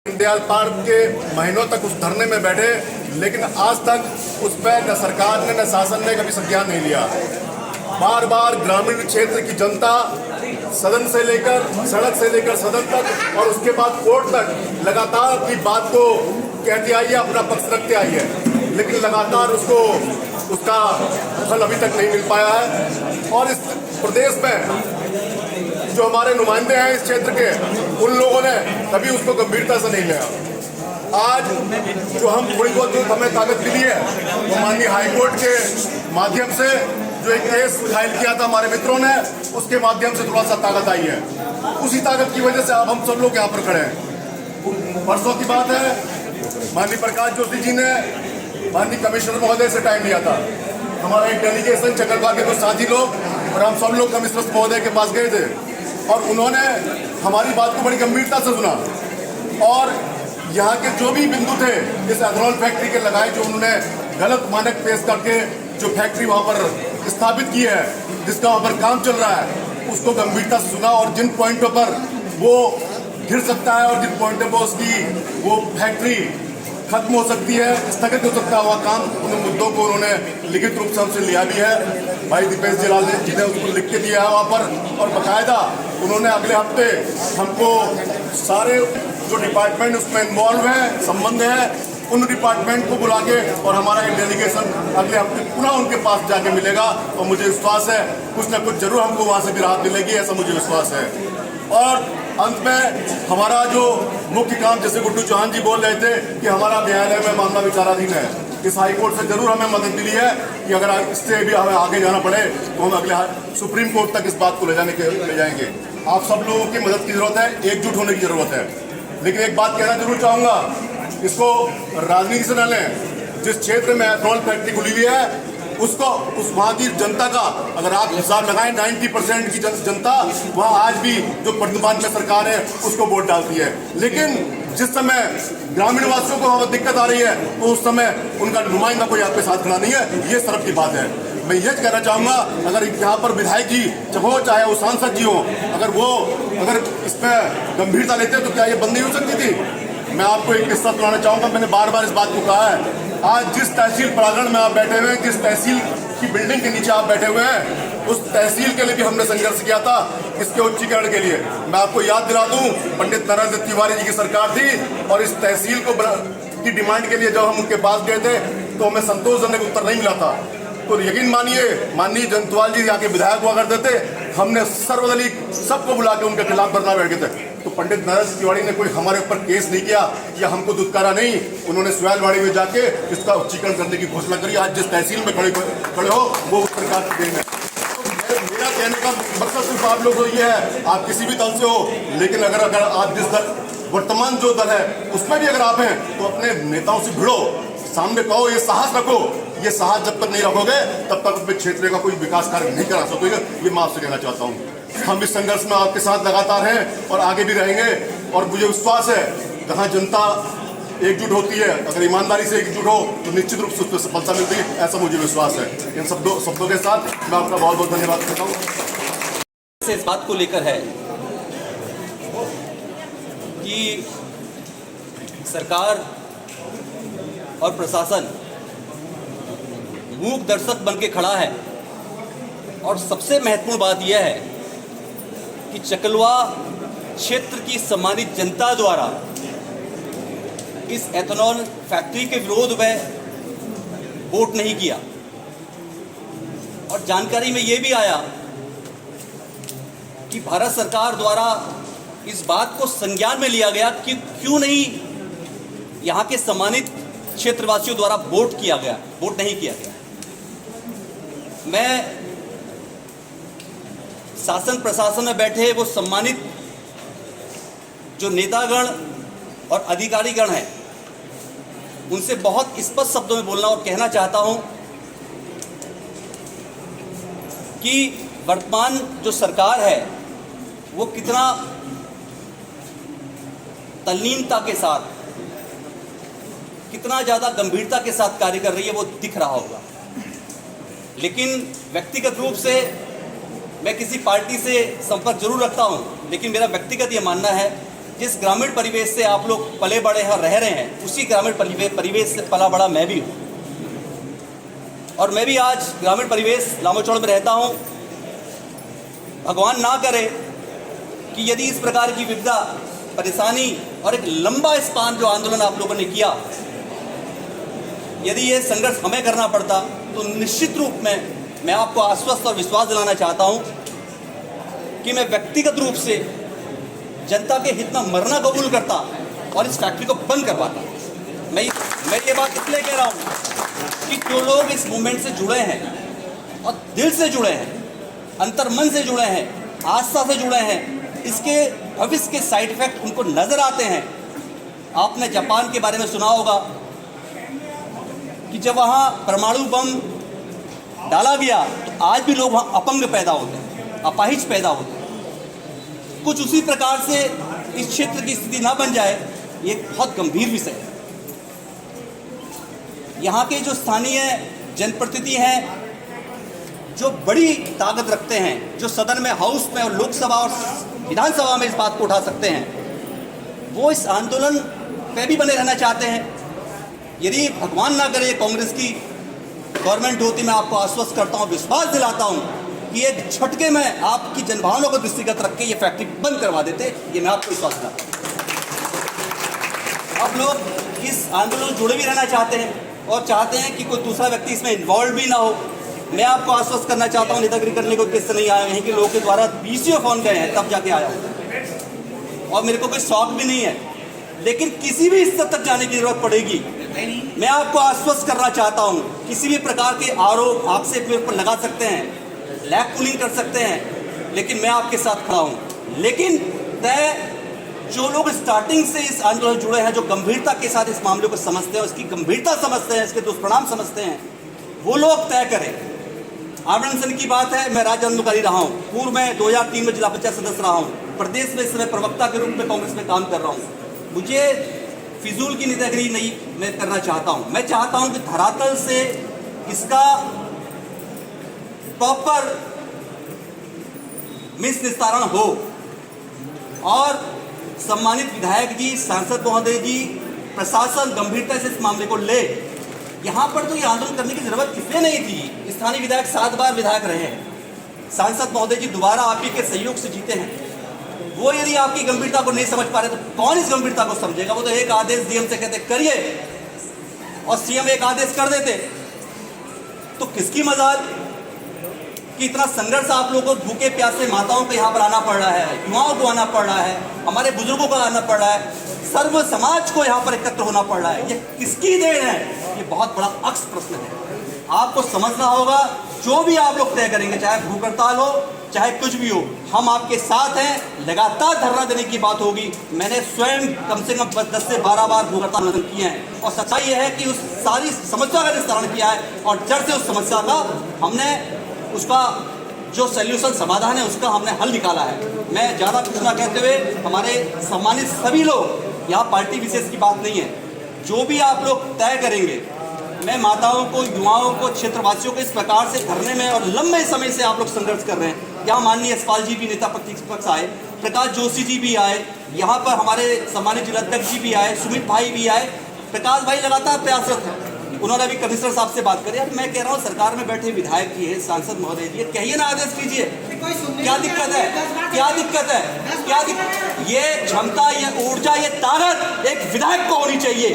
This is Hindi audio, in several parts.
दीनदयाल पार्क के महीनों तक उस धरने में बैठे, लेकिन आज तक उस पर न सरकार ने न शासन ने कभी संज्ञान नहीं लिया। बार बार ग्रामीण क्षेत्र की जनता सदन से लेकर सड़क से लेकर सदन तक और उसके बाद कोर्ट तक लगातार अपनी बात को कहती आई है, अपना पक्ष रखते आई है, लेकिन लगातार उसका फल अभी तक नहीं मिल पाया है। और इस प्रदेश में जो हमारे नुमाइंदे हैं इस क्षेत्र के, उन लोगों ने कभी उसको गंभीरता से नहीं लिया। आज जो हम थोड़ी बहुत जो हमें ताकत मिली है वो माननीय हाईकोर्ट के माध्यम से जो एक केस फाइल किया था हमारे मित्रों ने, उसके माध्यम से थोड़ा सा ताकत आई है। उसी ताकत की वजह से अब हम सब लोग यहाँ पर खड़े हैं। परसों की बात है, माननीय प्रकाश जोशी जी ने माननीय कमिश्नर महोदय से टाइम लिया था। हमारा एक डेलीगेशन चकरवा के कुछ साथी लोग और हम सब लोग कमिश्नर महोदय के पास गए थे और उन्होंने हमारी बात को बड़ी गंभीरता से सुना और यहाँ के जो भी बिंदु थे इस एथेनॉल फैक्ट्री के लगाए, जो उन्होंने गलत मानक पेश करके जो फैक्ट्री वहाँ पर स्थापित की है, जिसका वहाँ पर काम चल रहा है, उसको गंभीरता से सुना और जिन पॉइंटों पर वो गिर सकता है और जिन पॉइंटों पर उसकी वो फैक्ट्री खत्म हो सकती है, स्थगित हो सकता हुआ काम, उन मुद्दों को उन्होंने लिखित रूप से हमसे लिया भी है। भाई दीपेश जलाल जी ने उसको लिख के दिया है वहाँ पर और बाकायदा उन्होंने अगले हफ्ते हमको सारे जो डिपार्टमेंट उसमें इन्वॉल्व हैं, संबंध है, उन डिपार्टमेंट को बुला के और हमारा एक डेलीगेशन अगले हफ्ते पुनः उनके पास जाके मिलेगा और मुझे विश्वास है कुछ ना कुछ जरूर हमको वहाँ से भी राहत मिलेगी, ऐसा मुझे विश्वास है। और अंत में हमारा जो मुख्य काम, जैसे गुड्डू चौहान जी बोल रहे थे कि हमारा न्यायालय में मामला विचाराधीन है, इस हाईकोर्ट से जरूर हमें मदद मिली है कि अगर इससे भी हमें आगे जाना पड़े तो हम अगले सुप्रीम कोर्ट तक इस बात को ले जाएंगे। आप सब लोगों की मदद की जरूरत है, एकजुट होने की जरूरत है। लेकिन एक बात कहना जरूर चाहूंगा, इसको राजनीति से न लें। जिस क्षेत्र में एथेनॉल फैक्ट्री खुली हुई है उसको उस वहाँ की जनता का अगर आप हिसाब लगाएं, 90% की जनता वहाँ आज भी जो वर्तमान में सरकार है उसको वोट डालती है। लेकिन जिस समय ग्रामीण वासियों को वहाँ दिक्कत आ रही है तो उस समय उनका नुमाइंदा कोई आपके साथ खड़ा नहीं है। ये शर्म की बात है। मैं ये कहना चाहूँगा, अगर यहाँ पर विधायक जी हो चाहे वो सांसद जी हो, अगर इस पर गंभीरता लेते तो क्या ये बंद नहीं हो सकती थी? मैं आपको एक किस्सा सुनाना चाहूँगा। मैंने बार बार इस बात को कहा है, आज जिस तहसील प्रांगण में आप बैठे हुए हैं, जिस तहसील की बिल्डिंग के नीचे आप बैठे हुए हैं, उस तहसील के लिए भी हमने संघर्ष किया था, इसके उच्चीकरण के लिए। मैं आपको याद दिला दूं, पंडित नरेंद्र तिवारी जी की सरकार थी और इस तहसील को की डिमांड के लिए जब हम उनके पास गए थे तो हमें संतोषजनक उत्तर नहीं मिला था। तो यकीन मानिए, माननीय जयंतवाल जी यहाँ के विधायक हुआ करते थे, हमने सर्वदलीय सबको बुला के उनके खिलाफ धरना बैठ गए थे। तो पंडित नरेंद्र तिवारी ने कोई हमारे ऊपर केस नहीं किया या हमको दुत्कारा नहीं, उन्होंने सुहैलवाड़ी में जाके इसका उच्चीकरण करने की घोषणा करी। आज जिस तहसील में खड़े हो वो उस सरकार की देन है। तो मेरा कहने का मकसद सिर्फ आप लोग ये है, आप किसी भी दल से हो, लेकिन अगर आप जिस दल वर्तमान जो दल है उसमें भी अगर आप हैं तो अपने नेताओं से भिड़ो, सामने कहो, ये साहस रखो। ये साहस जब तक नहीं रखोगे तब तक अपने क्षेत्र का कोई विकास कार्य नहीं करा सकोगे। ये मैं आपसे कहना चाहता हूँ। हम इस संघर्ष में आपके साथ लगातार हैं और आगे भी रहेंगे और मुझे विश्वास है जहाँ जनता एकजुट होती है, अगर ईमानदारी से एकजुट हो तो निश्चित रूप से उस पर सफलता मिलती है, ऐसा मुझे विश्वास है। इन शब्दों के साथ मैं आपका बहुत बहुत धन्यवाद करता हूँ। इस बात को लेकर है कि सरकार और प्रशासन मूक दर्शक बन के खड़ा है और सबसे महत्वपूर्ण बात यह है कि चकलवा क्षेत्र की सम्मानित जनता द्वारा इस एथेनॉल फैक्ट्री के विरोध में वोट नहीं किया। और जानकारी में यह भी आया कि भारत सरकार द्वारा इस बात को संज्ञान में लिया गया कि क्यों नहीं यहाँ के सम्मानित क्षेत्रवासियों द्वारा वोट नहीं किया गया। मैं शासन प्रशासन में बैठे वो सम्मानित जो नेतागण और अधिकारीगण हैं उनसे बहुत स्पष्ट शब्दों में बोलना और कहना चाहता हूं कि वर्तमान जो सरकार है वो कितना तल्लीनता के साथ, कितना ज़्यादा गंभीरता के साथ कार्य कर रही है वो दिख रहा होगा। लेकिन व्यक्तिगत रूप से मैं किसी पार्टी से संपर्क जरूर रखता हूं, लेकिन मेरा व्यक्तिगत ये मानना है जिस ग्रामीण परिवेश से आप लोग पले बड़े हैं और रह रहे हैं, उसी ग्रामीण परिवेश से पला बड़ा मैं भी हूँ। और मैं भी आज ग्रामीण परिवेश लामोचौड़ में रहता हूँ। भगवान ना करे कि यदि इस प्रकार की विपदा, परेशानी और एक लंबा स्पान जो आंदोलन आप लोगों ने किया, यदि ये संघर्ष हमें करना पड़ता, तो निश्चित रूप में मैं आपको आश्वस्त और विश्वास दिलाना चाहता हूँ कि मैं व्यक्तिगत रूप से जनता के हित में मरना कबूल करता और इस फैक्ट्री को बंद करवाता। मैं ये बात इसलिए कह रहा हूँ कि जो लोग इस मूवमेंट से जुड़े हैं और दिल से जुड़े हैं, अंतर्मन से जुड़े हैं, आस्था से जुड़े हैं, इसके भविष्य के साइड इफेक्ट उनको नजर आते हैं। आपने जापान के बारे में सुना होगा कि जब वहाँ परमाणु बम डाला गया तो आज भी लोग वहाँ अपंग पैदा होते हैं, अपाहिज पैदा होते हैं। कुछ उसी प्रकार से इस क्षेत्र की स्थिति ना बन जाए, ये बहुत गंभीर विषय है। यहाँ के जो स्थानीय जनप्रतिनिधि हैं, जो बड़ी ताकत रखते हैं, जो सदन में, हाउस में और लोकसभा और विधानसभा में इस बात को उठा सकते हैं, वो इस आंदोलन पे भी बने रहना चाहते हैं। यदि भगवान ना करे कांग्रेस की गवर्नमेंट होती, मैं आपको आश्वस्त करता हूँ, विश्वास दिलाता हूँ कि एक झटके में आपकी जनभावनाओं को दृष्टिगत रख के ये फैक्ट्री बंद करवा देते। ये मैं आपको विश्वास दिलाता हूँ। आप लोग इस आंदोलन जुड़े भी रहना चाहते हैं और चाहते हैं कि कोई दूसरा व्यक्ति इसमें इन्वॉल्व भी ना हो। मैं आपको आश्वस्त करना चाहता हूँ, नेतागिरी करने को किससे नहीं आया, यहीं के लोगों के द्वारा 20 फोन गए हैं, तब जाके आया हूँ। और मेरे को कोई शौक भी नहीं है, लेकिन किसी भी स्तर तक जाने की जरूरत पड़ेगी। मैं आपको आश्वस्त करना चाहता हूँ, किसी भी प्रकार के आरोप आपसे मेरे पर लगा सकते हैं, लैग पुलिंग कर सकते हैं, लेकिन मैं आपके साथ खड़ा हूँ। लेकिन तय जो लोग स्टार्टिंग से इस आंदोलन जुड़े हैं, जो गंभीरता के साथ इस मामले को समझते हैं, उसकी गंभीरता समझते हैं, इसके दुष्परिणाम समझते हैं, वो लोग तय करें। आमरण की बात है, मैं राज्य आंदोलनकारी रहा हूँ, पूर्व में 2003 में जिला पंचायत सदस्य रहा हूँ, प्रदेश में इस समय प्रवक्ता के रूप में कांग्रेस में काम कर रहा हूँ। मुझे फिजूल की नेतागिरी नहीं मैं करना चाहता हूँ। मैं चाहता हूँ कि धरातल से इसका प्रॉपर निस्तारण हो और सम्मानित विधायक जी, सांसद महोदय जी, प्रशासन गंभीरता से इस मामले को ले। यहाँ पर तो ये आंदोलन करने की जरूरत किसने नहीं थी। स्थानीय विधायक 7 बार विधायक रहे हैं, सांसद महोदय जी दोबारा आप ही के सहयोग से जीते हैं। वो यदि आपकी गंभीरता को नहीं समझ पा रहे तो कौन इस गंभीरता को समझेगा। वो तो एक आदेश डीएम से कहते करिए और सीएम एक आदेश कर देते, तो किसकी मजाल कि इतना संघर्ष आप लोगों को भूखे प्यासे माताओं को यहाँ पर आना पड़ रहा है, युवाओं को आना पड़ रहा है, हमारे बुजुर्गों को आना पड़ रहा है, सर्व समाज को यहाँ पर एकत्र होना पड़ रहा है। ये किसकी देन है? ये बहुत बड़ा अक्स प्रश्न है। आपको समझना होगा, जो भी आप लोग तय करेंगे, चाहे भूख हड़ताल हो, चाहे कुछ भी हो, हम आपके साथ हैं। लगातार धरना देने की बात होगी। मैंने स्वयं कम से कम 10 से 12 बार भूख हड़ताल आंदोलन किए हैं और सच्चाई यह है कि उस सारी समस्या का निस्तारण किया है और जड़ से उस समस्या का हमने उसका जो सल्यूशन समाधान है उसका हमने हल निकाला है। मैं ज़्यादा कुछ ना कहते हुए, हमारे सम्मानित सभी लोग, यहाँ पार्टी विशेष की बात नहीं है, जो भी आप लोग तय करेंगे, मैं माताओं को, युवाओं को, क्षेत्रवासियों को इस प्रकार से धरने में और लंबे समय से आप लोग संघर्ष कर रहे हैं। यहाँ माननीय यशपाल जी भी नेता प्रतिपक्ष आए, प्रकाश जोशी जी भी आए, यहाँ पर हमारे सम्मानित जिलाध्यक्ष जी भी आए, सुमित भाई भी आए, प्रकाश भाई लगातार प्रयासरत है। उन्होंने अभी कमिश्नर साहब से बात करी। यार मैं कह रहा हूँ, सरकार में बैठे विधायक जी है, सांसद महोदय जी, कहिए ना, आदेश कीजिए। क्या दिक्कत है? क्या दिक्कत है? क्या दिक्कत? ये क्षमता, ये ऊर्जा, ये ताकत एक विधायक को होनी चाहिए,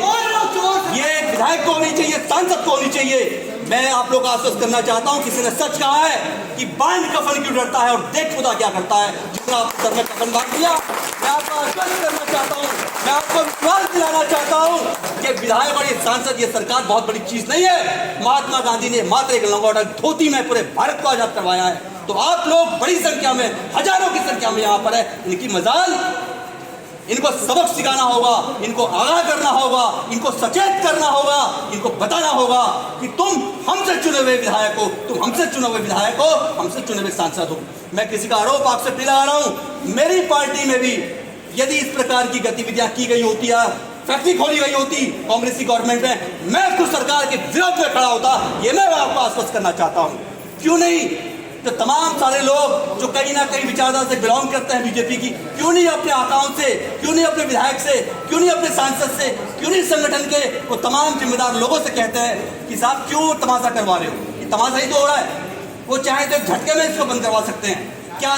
ये एक विधायक को होनी चाहिए, सांसद को होनी चाहिए। मैं आप लोग को आश्वस्त करना चाहता हूँ, किसी ने सच कहा है कि बांध कफन क्यों डरता है और देख खुदा क्या करता है। जितना आपको सर में कफन बांध दिया, मैं आपको आश्वस्त करना चाहता हूँ, मैं आपको विश्वास दिलाना चाहता हूँ कि विधायक और ये सांसद, ये सरकार बहुत बड़ी चीज नहीं है। महात्मा गांधी ने मात्र एक लंगोटा धोती में पूरे भारत को आजाद करवाया है। तो आप लोग बड़ी संख्या में, हजारों की संख्या में यहाँ पर है। इनकी मजाल, इनको सबक सिखाना होगा, इनको आगाह करना होगा, इनको सचेत करना होगा, इनको बताना होगा कि तुम हमसे चुने हुए विधायक हो, तुम हमसे चुने हुए विधायक हो, हमसे चुने हुए सांसद हो। मैं किसी का आरोप आपसे नहीं लगा रहा हूँ। मेरी पार्टी में भी यदि इस प्रकार की गतिविधियां की गई होती है, फैक्ट्री खोली गई होती कांग्रेस की गवर्नमेंट में, मैं कुछ सरकार के विरोध में खड़ा होता। ये मैं आपको आश्वस्त करना चाहता हूँ। क्यों नहीं? तो तमाम सारे लोग जो कहीं ना कहीं विचारधारा से बिलोंग करते हैं बीजेपी की, क्यों नहीं अपने अकाउंट से, क्यों नहीं अपने विधायक से, क्यों नहीं अपने सांसद से, क्यों नहीं संगठन के वो तमाम जिम्मेदार लोगों से कहते हैं कि साहब क्यों तमाशा करवा रहे हो? ये तमाशा ही तो हो रहा है। वो चाहे तो झटके में इसको बंद करवा सकते हैं। क्या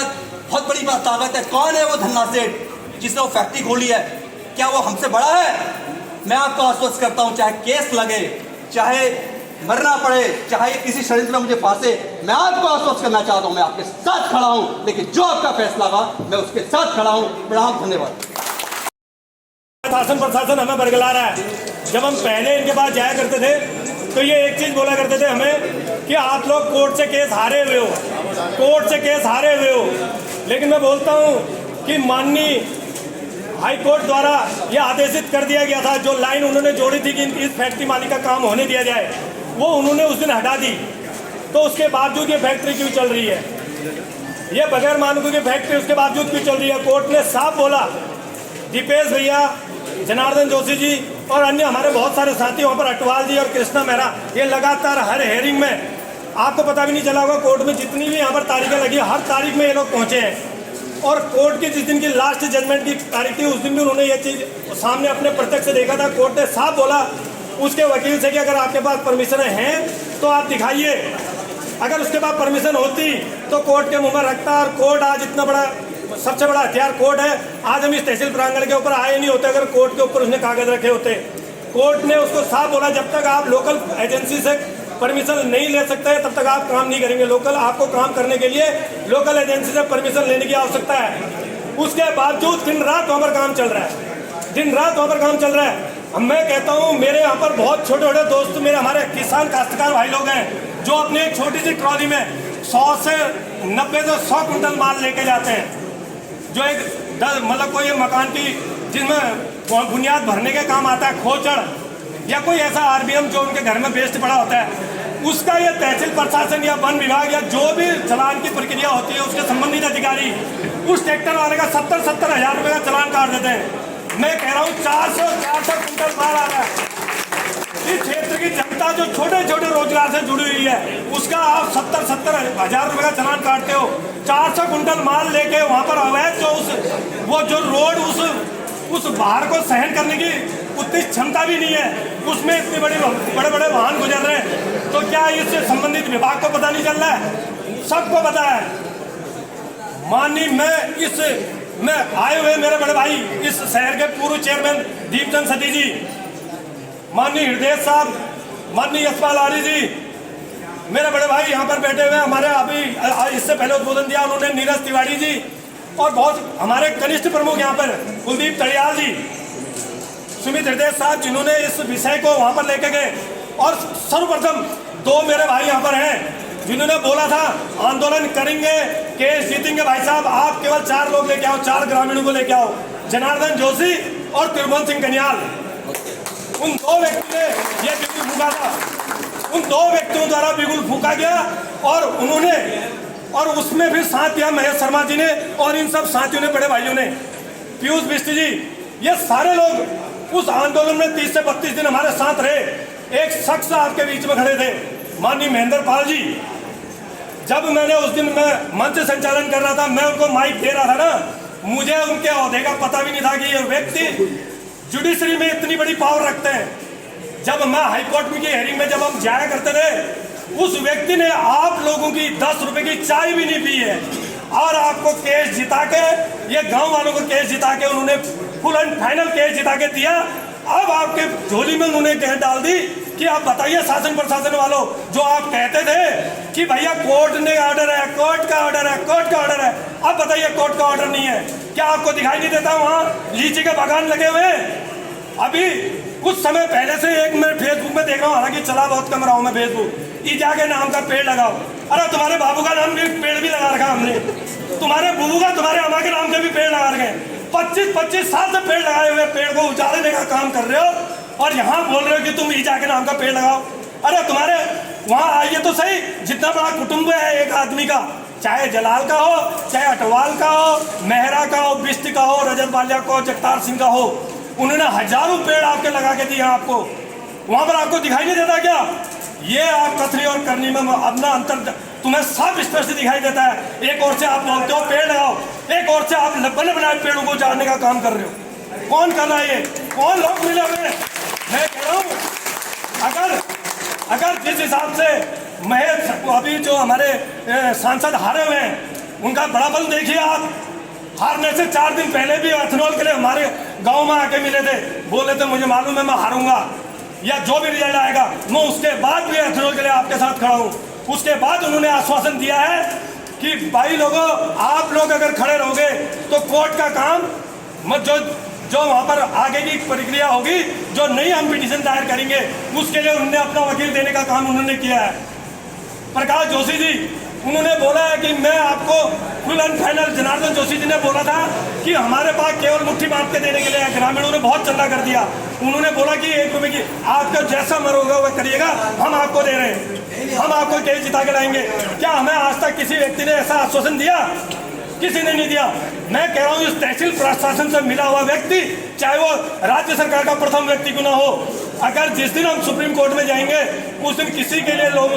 बहुत बड़ी बात ताकत है? कौन है वो धन्ना सेठ जिसने वो फैक्ट्री खोली है? क्या वो हमसे बड़ा है? मैं आपको आश्वस्त करता हूं, चाहे केस लगे, चाहे मरना पड़े, चाहे किसी षड्यंत्र में मुझे फांसे, मैं आपको आश्वस्त करना चाहता हूं, मैं आपके साथ खड़ा हूं। लेकिन जो आपका फैसला होगा मैं उसके साथ खड़ा हूं। प्रणाम, धन्यवाद। शासन प्रशासन हमें बरगला रहा है। जब हम पहले इनके पास जाया करते थे तो ये एक चीज बोला करते थे हमें कि आप लोग कोर्ट से केस हारे हुए हो, कोर्ट से केस हारे हुए हो। लेकिन मैं बोलता हूं कि माननीय हाई कोर्ट द्वारा यह आदेशित कर दिया गया था, जो लाइन उन्होंने जोड़ी थी कि इस फैक्ट्री मालिक का काम होने दिया जाए, वो उन्होंने उस दिन हटा दी। तो उसके बावजूद ये फैक्ट्री क्यों चल रही है? ये बगैर मानकों की फैक्ट्री उसके बावजूद क्यों चल रही है? कोर्ट ने साफ बोला, दीपेश भैया, जनार्दन जोशी जी और अन्य हमारे बहुत सारे साथी, वहाँ पर अटवाल जी और कृष्णा मेहरा, ये लगातार हर हेयरिंग में, आपको पता भी नहीं चला होगा, कोर्ट में जितनी भी यहाँ पर तारीखें लगी, हर तारीख में ये लोग पहुँचे हैं। और कोर्ट की जिस दिन की लास्ट जजमेंट की तारीख थी, उस दिन भी उन्होंने ये चीज़ सामने अपने प्रत्यक्ष से देखा था। कोर्ट ने साफ बोला उसके वकील से कि अगर आपके पास परमिशन हैं तो आप दिखाइए। अगर उसके पास परमिशन होती तो कोर्ट के मुंह में रखता। और कोर्ट आज इतना बड़ा, सबसे बड़ा हथियार कोर्ट है। आज हम इस तहसील प्रांगण के ऊपर आए नहीं होते अगर कोर्ट के ऊपर उसने कागज रखे होते। कोर्ट ने उसको साफ बोला, जब तक आप लोकल एजेंसी से परमिशन नहीं ले सकते तब तक आप काम नहीं करेंगे। लोकल आपको काम करने के लिए लोकल एजेंसी से परमिशन लेने की आवश्यकता है। उसके बावजूद दिन रात वहाँ पर काम चल रहा है, दिन रात वहाँ पर काम चल रहा है। मैं कहता हूँ, मेरे यहाँ पर बहुत छोटे छोटे दोस्त, मेरे हमारे किसान काश्तकार भाई लोग हैं जो अपनी एक छोटी सी ट्रॉली में 100 से 90 से 100 कुंटल माल लेके जाते हैं। जो एक मतलब कोई मकान की जिसमें बुनियाद भरने के काम आता है, खोचड़ या कोई ऐसा आरबीएम जो उनके घर में वेस्ट पड़ा होता है, उसका ये तहसील प्रशासन या वन विभाग या जो भी चालान की प्रक्रिया होती है, उसके संबंधित अधिकारी उस ट्रैक्टर वाले का 70-70 हज़ार रुपये का चालान काट देते हैं। मैं कह रहा हूँ 400 कुंटल माल आ रहा है। इस क्षेत्र की जनता जो छोटे छोटे रोजगार से जुड़ी हुई है, उसका आप 70-70 हज़ार रुपये का चालान काटते हो। 400 कुंटल माल लेके वहाँ पर अवैध जो रोड उस बाहर को सहन करने की उतनी क्षमता भी नहीं है, उसमें इतने बड़े बड़े वाहन गुजर रहे हैं। तो क्या इससे संबंधित विभाग को पता नहीं चल रहा है? सबको पता है। माननीय मैं आए हुए मेरे बड़े भाई, इस शहर के पूर्व चेयरमैन दीपचंद सती जी, माननीय हृदय साहब, माननीय यशपाल आर्य जी, मेरे बड़े भाई यहाँ पर बैठे हुए, हमारे अभी इससे पहले उद्बोधन दिया उन्होंने नीरज तिवारी जी, और बहुत हमारे कनिष्ठ प्रमुख यहाँ पर कुलदीप तड़ियाल जी, सुमित हृदय साहब, जिन्होंने इस विषय को वहाँ पर लेके गए। और सर्वप्रथम 2 मेरे भाई यहाँ पर हैं जिन्होंने बोला था आंदोलन करेंगे, केस जीतेंगे। भाई साहब, आप केवल 4 लोग लेके आओ, 4 ग्रामीणों को लेके आओ, जनार्दन जोशी और त्रिभुवन सिंह कन्याल। उन 2 व्यक्ति ने यह बिगुल फूका था, उन 2 व्यक्तियों द्वारा बिगुल फूका गया। और उसमें फिर साथ दिया महेश शर्मा जी ने और इन सब साथियों ने, बड़े भाइयों ने, पीयूष बिष्ट जी, ये सारे लोग उस आंदोलन में 30 से 32 दिन हमारे साथ रहे। एक शख्स आपके बीच में खड़े थे, माननीय महेंद्र पाल जी। जब मैंने उस दिन मैं मंच संचालन कर रहा था, मैं उनको माइक दे रहा था ना, मुझे उनके ओहदे का पता भी नहीं था कि ये व्यक्ति जुडिशरी में इतनी बड़ी पावर रखते हैं। जब मैं हाईकोर्ट में की हेयरिंग में जब हम जाया करते थे, उस व्यक्ति ने आप लोगों की 10 रुपए की चाय भी नहीं पी है, और आपको केस जिता के, ये गांव वालों को केस जिता के उन्होंने फुल एंड फाइनल केस जिता के दिया। अब आपके झोली में उन्होंने कह डाल दी कि आप बताइए शासन प्रशासन वालों, जो आप कहते थे कि भैया कोर्ट ने ऑर्डर है, कोर्ट का ऑर्डर है, कोर्ट का ऑर्डर है, अब बताइए कोर्ट का ऑर्डर नहीं है। क्या आपको दिखाई नहीं देता वहाँ लीची के बागान लगे हुए? अभी कुछ समय पहले से एक मैं फेसबुक में देख रहा हूँ, हालांकि चला बहुत कम रहा हूँ मैं फेसबुक, ईजा के नाम का पेड़ लगाओ। अरे तुम्हारे बाबू का नाम भी पेड़ भी लगा रखा हमने, तुम्हारे बुबू का, तुम्हारे अम्मा के नाम के भी पेड़ लगा रखे। 25-25 साल से पेड़ लगाए हुए, पेड़ को उजाड़ने का काम कर रहे हो और यहाँ बोल रहे हो कि तुम ईजा के नाम का पेड़ लगाओ। अरे तुम्हारे वहाँ आइए तो सही, जितना बड़ा कुटुंब है एक आदमी का, चाहे जलाल का हो, चाहे अटवाल का हो, मेहरा का हो, बिष्ट का हो, रजत बालिया का हो, जगतार सिंह का हो, उन्होंने हजारों पेड़ आपके लगा के दिए आपको। वहाँ पर आपको दिखाई नहीं देता क्या? ये आप कथनी और करनी में अपना अंतर तुम्हें सब स्पष्ट दिखाई देता है। एक ओर से आप बोलते हो पेड़ लगाओ, एक ओर से आप बने बनाए पेड़ों को उजाड़ने का काम कर रहे हो। कौन कर रहा है ये? कौन लोग मिले हुए? मैं कह रहा हूँ अगर जिस हिसाब से महेश अभी जो हमारे सांसद हारे हुए हैं उनका बड़ा बल देखिए आप। हारने से 4 दिन पहले भी एथेनॉल के लिए हमारे गांव में आके मिले थे, बोले थे मुझे मालूम है मैं हारूंगा या जो भी रिजल्ट आएगा, मैं उसके बाद भी एथेनॉल के लिए आपके साथ खड़ा हूँ। उसके बाद उन्होंने आश्वासन दिया है कि भाई लोगों आप लोग अगर खड़े रहोगे तो कोर्ट का काम जो वहाँ पर आगे की प्रक्रिया होगी, जो नई हम पिटीशन दायर करेंगे उसके लिए उन्होंने अपना वकील देने का काम उन्होंने किया है। प्रकाश जोशी जी उन्होंने बोला है कि मैं आपको full and final, Janardan Joshi ji ने बोला था कि हमारे पास केवल मुट्ठी बांध के देने के लिए ग्रामीणों ने बहुत चंदा कर दिया। उन्होंने बोला कि 1 रुपये की आपका जैसा मर होगा वह करिएगा, हम आपको दे रहे हैं, हम आपको केस जिता के लाएंगे। क्या हमें आज तक किसी व्यक्ति ने ऐसा आश्वासन दिया? किसी ने नहीं दिया। मैं कह रहा हूँ इस तहसील प्रशासन से मिला हुआ व्यक्ति, चाहे वो राज्य सरकार का प्रथम व्यक्ति क्यों ना हो, अगर जिस दिन हम सुप्रीम कोर्ट में जाएंगे उस दिन किसी के लिए लोग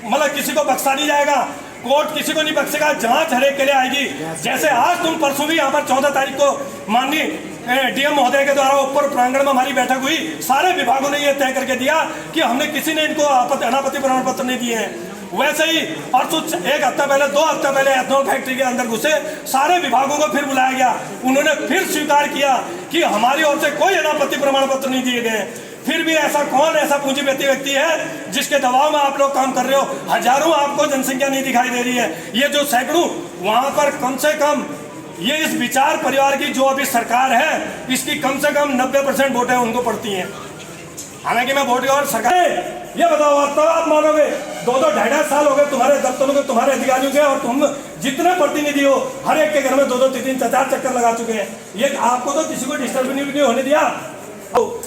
मतलब किसी को बख्शा नहीं जाएगा, कोर्ट किसी को नहीं बख्शेगा, जांच हरेक के लिए आएगी। जैसे आज तुम परसों भी यहाँ पर 14 तारीख को माननीय डीएम महोदय के द्वारा ऊपर प्रांगण में हमारी बैठक हुई, सारे विभागों ने यह तय करके दिया कि हमने किसी ने इनको अनापत्ति प्रमाण पत्र नहीं दिए हैं। वैसे ही परसों 1 हफ्ता पहले 2 हफ्ता पहले एथेनॉल फैक्ट्री के अंदर घुसे, सारे विभागों को फिर बुलाया गया, उन्होंने फिर स्वीकार किया कि हमारी ओर से कोई अनापत्ति प्रमाण पत्र नहीं दिए गए। फिर भी ऐसा कौन ऐसा पूंजीपति व्यक्ति है जिसके दबाव में आप लोग काम कर रहे हो? हजारों आपको जनसंख्या नहीं दिखाई दे रही है। ये जो सैकड़ों वहां पर कम से कम ये इस विचार परिवार की जो अभी सरकार है इसकी कम से कम 90% वोटें उनको पड़ती हैं। हालांकि मैं वोट और सरकार ये बताओ आप तो आप मानोगे 2-2 ढाई साल हो गए तुम्हारे दफ्तरों के, तुम्हारे अधिकारियों के, और तुम जितने प्रतिनिधि हो हर एक के घर में 2-2 3-3 4 चक्कर लगा चुके हैं। ये आपको तो किसी को डिस्टर्ब नहीं होने दिया।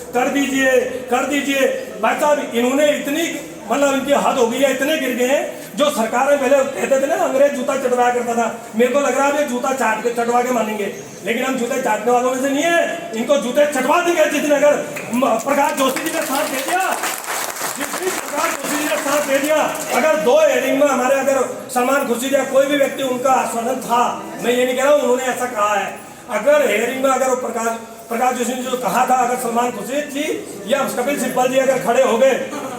कर दीजिए भाई साहब, इन्होंने इतनी मतलब इनकी हद हो गई है, इतने गिर गए हैं। जो सरकारें पहले कहते थे ना अंग्रेज जूता चटवाया करता था, मेरे को लग रहा है जूता चटवा के मानेंगे, लेकिन हम जूते चाटने वालों में से नहीं है, इनको जूते चटवा देंगे। जिसने अगर प्रकाश जोशी जी ने साथ दे दिया, प्रकाश जोशी जी ने साथ दे दिया, अगर 2 हेयरिंग में हमारे अगर सलमान खुर्शीद या कोई भी व्यक्ति उनका आश्वासन था, मैं ये नहीं कह रहा हूँ उन्होंने ऐसा कहा है, अगर हेयरिंग में अगर प्रकाश जोशी ने जो कहा था, अगर सलमान खुर्शीद जी या कपिल सिब्बल जी अगर खड़े हो गए,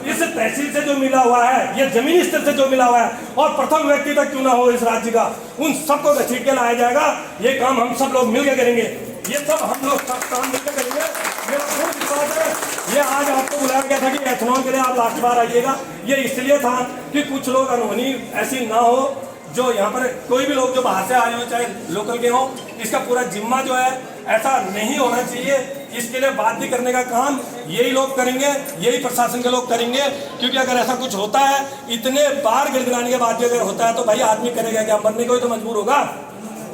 इस तहसील से जो मिला हुआ है, ये जमीनी स्तर से जो मिला हुआ है, और प्रथम व्यक्ति तक क्यों ना हो इस राज्य का, उन सबको घसीट के लाया जाएगा। ये काम हम सब लोग मिलकर करेंगे, ये सब हम लोग सब काम मिलकर करेंगे। मेरा पूर्ण विश्वास है। ये आज आपको बुलाया गया था कि एथेनॉल के लिए आप लास्ट बार आइएगा, ये इसलिए था कि कुछ लोग अनहोनी ऐसी ना हो, जो यहाँ पर कोई भी लोग जो बाहर से आए हो चाहे लोकल के हो, इसका पूरा जिम्मा जो है ऐसा नहीं होना चाहिए। इसके लिए बात भी करने का काम यही लोग करेंगे, यही प्रशासन के लोग करेंगे, क्योंकि अगर ऐसा कुछ होता है, इतने बार गिड़गिड़ाने के बाद भी अगर होता है तो भाई आदमी करेगा क्या? मरने को ही तो मजबूर होगा।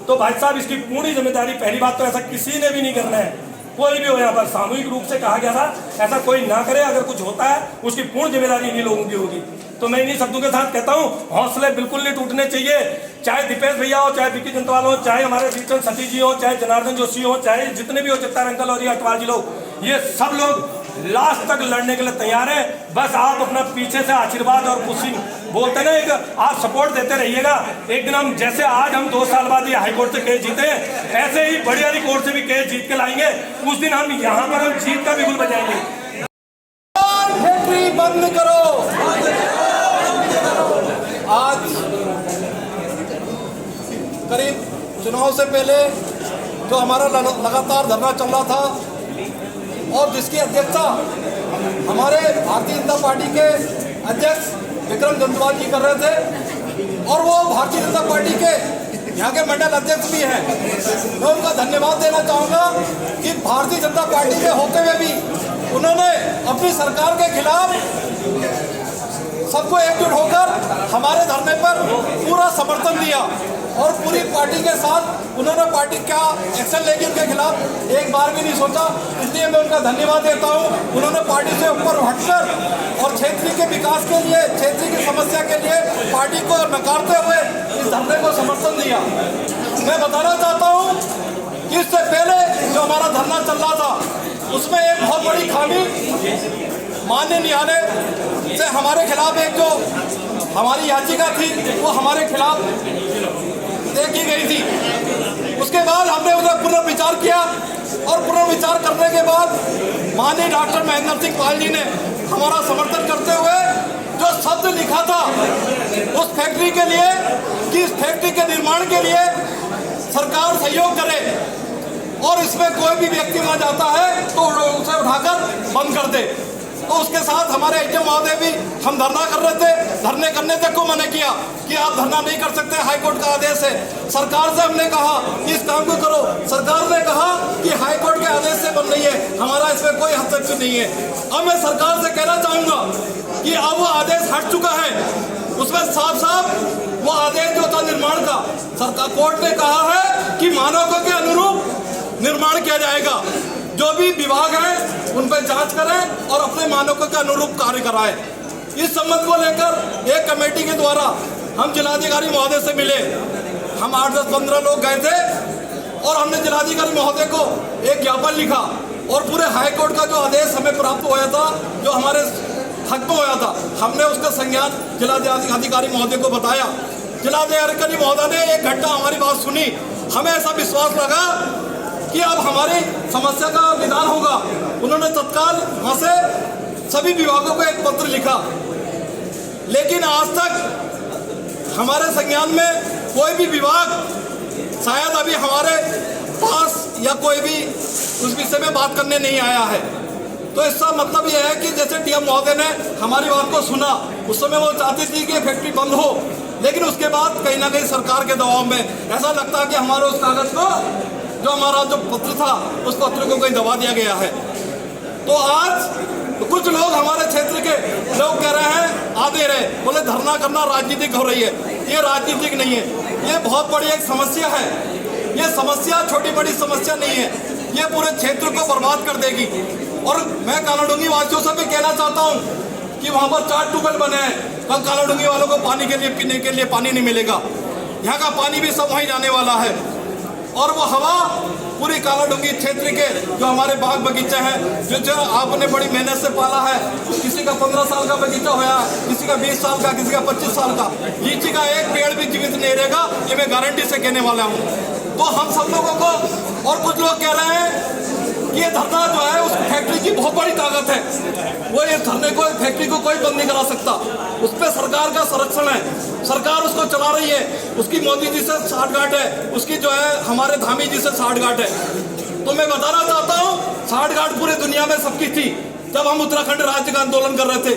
तो भाई साहब इसकी पूरी जिम्मेदारी, पहली बात तो ऐसा किसी ने भी नहीं करना है, कोई भी हो। यहाँ पर सामूहिक रूप से कहा गया था ऐसा कोई ना करे, अगर कुछ होता है उसकी पूर्ण जिम्मेदारी इन्हीं लोगों की होगी। तो मैं इन्हीं शब्दों के साथ कहता हूँ, हौसले बिल्कुल नहीं टूटने चाहिए, चाहे दीपेश भैया हो, चाहे विकी जंतवाल हो, चाहे हमारे रीचल सतीश जी हो, चाहे जनार्दन जोशी हो, चाहे जितने भी हो, चित्तार अंकल और ये अटवाल जी लोग, ये सब लोग लास्ट तक लड़ने के लिए तैयार है। बस आप अपना पीछे से आशीर्वाद और पुशिंग बोलते ना, एक आप सपोर्ट देते रहिएगा। एक दिन हम जैसे आज हम 2 साल बाद ये हाईकोर्ट से केस जीते, ऐसे ही बड़ी वाली कोर्ट से भी केस जीत के लाएंगे। उस दिन हम यहाँ पर हम जीत का बिगुल बजाएंगे। फैक्ट्री बंद करो। आज करीब चुनाव से पहले जो हमारा लगातार धरना चल रहा था और जिसकी अध्यक्षता हमारे भारतीय जनता पार्टी के अध्यक्ष विक्रम जंतवाल जी कर रहे थे, और वो भारतीय जनता पार्टी के यहाँ के मंडल अध्यक्ष भी हैं। मैं उनका धन्यवाद देना चाहूँगा कि भारतीय जनता पार्टी के होते हुए भी उन्होंने अपनी सरकार के खिलाफ सबको एकजुट होकर हमारे धरने पर पूरा समर्थन दिया, और पूरी पार्टी के साथ उन्होंने पार्टी क्या एक्शन लेगी उनके खिलाफ एक बार भी नहीं सोचा। इसलिए मैं उनका धन्यवाद देता हूँ। उन्होंने पार्टी से ऊपर हटकर और क्षेत्र के विकास के लिए, क्षेत्र की समस्या के लिए पार्टी को नकारते हुए इस धरने को समर्थन दिया। मैं बताना चाहता हूँ कि इससे पहले जो हमारा धरना चल रहा था उसमें एक बहुत बड़ी खामी माननीय न्यायालय से हमारे खिलाफ एक जो हमारी याचिका थी वो हमारे खिलाफ देखी गई थी। उसके बाद हमने उधर पुनर्विचार किया और पुनर्विचार करने के बाद माननीय डॉक्टर महेंद्र सिंह पाल जी ने हमारा समर्थन करते हुए जो शब्द लिखा था उस फैक्ट्री के लिए कि इस फैक्ट्री के निर्माण के लिए सरकार सहयोग करे और इसमें कोई भी व्यक्ति वहां जाता है तो उसे उठाकर बंद कर दे। तो उसके साथ हमारे एचएम महोदय भी हम धरना कर रहे थे। धरने करने तक को मना किया कि आप धरना नहीं कर सकते, हाईकोर्ट का आदेश है। सरकार से हमने कहा कि इस काम को करो, सरकार ने कहा कि हाईकोर्ट के आदेश से बन रही है, हमारा इसमें कोई हस्तक्षेप नहीं है। अब मैं सरकार से कहना चाहूंगा कि अब वो आदेश हट चुका है, उसमें साफ साफ वो आदेश जो था निर्माण का, सरकार कोर्ट ने कहा है कि मानकों के अनुरूप निर्माण किया जाएगा। जो भी विभाग है उन पर जांच करें और अपने मानकों के अनुरूप कार्य कराएं। इस संबंध को लेकर एक कमेटी के द्वारा हम जिलाधिकारी महोदय से मिले। हम 8, 10, 15 लोग गए थे और हमने जिलाधिकारी महोदय को एक ज्ञापन लिखा और पूरे हाईकोर्ट का जो आदेश हमें प्राप्त हुआ था, जो हमारे हक में हुआ था, हमने उसका संज्ञान जिलाधिकारी महोदय को बताया। जिलाधिकारी महोदय ने एक घंटा हमारी बात सुनी। हमें ऐसा विश्वास लगा कि अब हमारी समस्या का निदान होगा। उन्होंने तत्काल वहां से सभी विभागों को एक पत्र लिखा, लेकिन आज तक हमारे संज्ञान में कोई भी विभाग शायद अभी हमारे पास या कोई भी उस विषय में बात करने नहीं आया है। तो इसका मतलब यह है कि जैसे डीएम महोदय ने हमारी बात को सुना, उस समय वो चाहती थी कि फैक्ट्री बंद हो, लेकिन उसके बाद कहीं ना कहीं सरकार के दबाव में ऐसा लगता है कि हमारे उस कागज को, जो हमारा जो पत्र था, उस पत्र को कहीं दबा दिया गया है। तो आज कुछ लोग हमारे क्षेत्र के लोग कह रहे हैं, आधे रहे बोले धरना करना राजनीतिक हो रही है। ये राजनीतिक नहीं है, ये बहुत बड़ी एक समस्या है। ये समस्या छोटी बड़ी समस्या नहीं है, ये पूरे क्षेत्र को बर्बाद कर देगी। और मैं कालाडूंगी वासियों से भी कहना चाहता हूँ कि वहाँ पर 4 ट्यूबवेल बने हैं, कल कालाडूंगी वालों को पानी के लिए, पीने के लिए पानी नहीं मिलेगा। यहाँ का पानी भी सब वहीं जाने वाला है और वो हवा पूरी कालाडूंगी क्षेत्र के जो हमारे बाग बगीचे हैं, जो आपने बड़ी मेहनत से पाला है, किसी का 15 साल का बगीचा होया, किसी का 20 साल का, किसी का 25 साल का, लीची का एक पेड़ भी जीवित नहीं रहेगा, ये मैं गारंटी से कहने वाला हूँ। तो हम सब लोगों को, और कुछ लोग कह रहे हैं कि ये धरना जो है उस फैक्ट्री की बहुत बड़ी ताकत है, वो ये धरने को, फैक्ट्री को कोई बंद नहीं करा सकता। उस पर सरकार का संरक्षण है, सरकार उसको चला रही है, उसकी मोदी जी से साठगांठ है, उसकी जो है हमारे धामी जी से साठगांठ है। तो मैं बताना चाहता हूँ, साठगांठ पूरी दुनिया में सबकी थी। जब हम उत्तराखंड राज्य का आंदोलन कर रहे थे,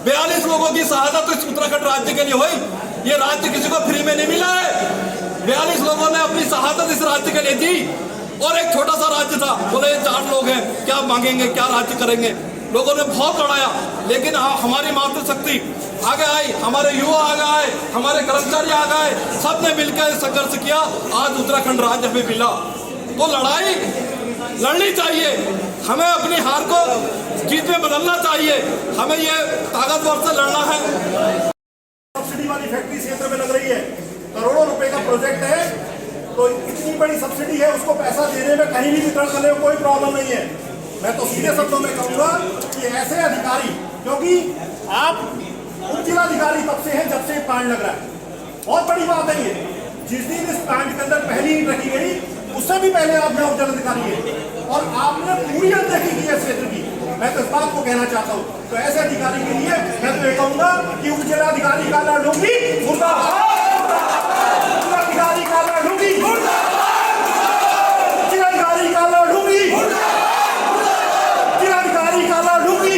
42 लोगों की शहादत तो इस उत्तराखंड राज्य के लिए हुई। ये राज्य किसी को फ्री में नहीं मिला है, 42 लोगों ने अपनी शहादत इस राज्य के लिए दी। और एक छोटा सा राज्य था, बोले 4 लोग हैं, क्या मांगेंगे, क्या राज्य करेंगे। लोगों ने बहुत लड़ाया, लेकिन हमारी मातृशक्ति आगे आई, हमारे युवा आगे आए, हमारे कर्मचारी आगे आए, सबने मिलकर संघर्ष किया, आज उत्तराखंड राज्य हमें मिला। तो लड़ाई लड़नी चाहिए, हमें अपनी हार को जीत में बदलना चाहिए, हमें ये ताकतवर से लड़ना है। सब्सिडी वाली फैक्ट्री क्षेत्र में लग रही है, करोड़ों रुपए का प्रोजेक्ट है, तो इतनी बड़ी सब्सिडी है, उसको पैसा देने में कहीं भी वितरण करने में कोई प्रॉब्लम नहीं है। मैं तो सीधे शब्दों में कहूँगा कि ऐसे अधिकारी, क्योंकि आप उप जिलाधिकारी तब से हैं जब से प्लांट लग रहा है, बहुत बड़ी बात है ये। जिस दिन इस प्लांट के अंदर पहली ईंट रखी गई, उससे भी पहले आप उप जिलाधिकारी है और आपने पूरी अनदेखी की है क्षेत्र की। मैं तो इस बात को कहना चाहता हूँ, तो ऐसे अधिकारी के लिए मैं तो ये कहूँगा कि उप जिलाधिकारी का लड़ूंगी, जिलाधिकारी का लड़ूंगी, जिलाधिकारी का लड़ूंगी, जिलाधिकारी का लड़ूंगी।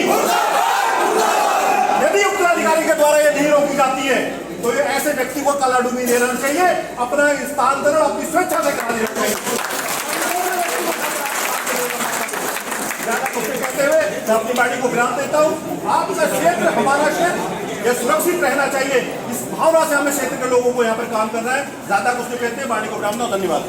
यदि उप जिलाधिकारी के द्वारा ये नहीं रोकी जाती है, तो ये ऐसे व्यक्ति को कालाडूंगी दे देना चाहिए, अपना स्थानांतरण अपनी स्वेच्छा से करा देना चाहिए। कहते हुए मैं अपनी पार्टी को विराम देता हूँ। आपका क्षेत्र, हमारा क्षेत्र, ये सुरक्षित रहना चाहिए, इस भावना से हमें क्षेत्र के लोगों को यहाँ पर काम करना है। ज्यादा कुछ नहीं कहते, पार्टी को विराम दो। धन्यवाद।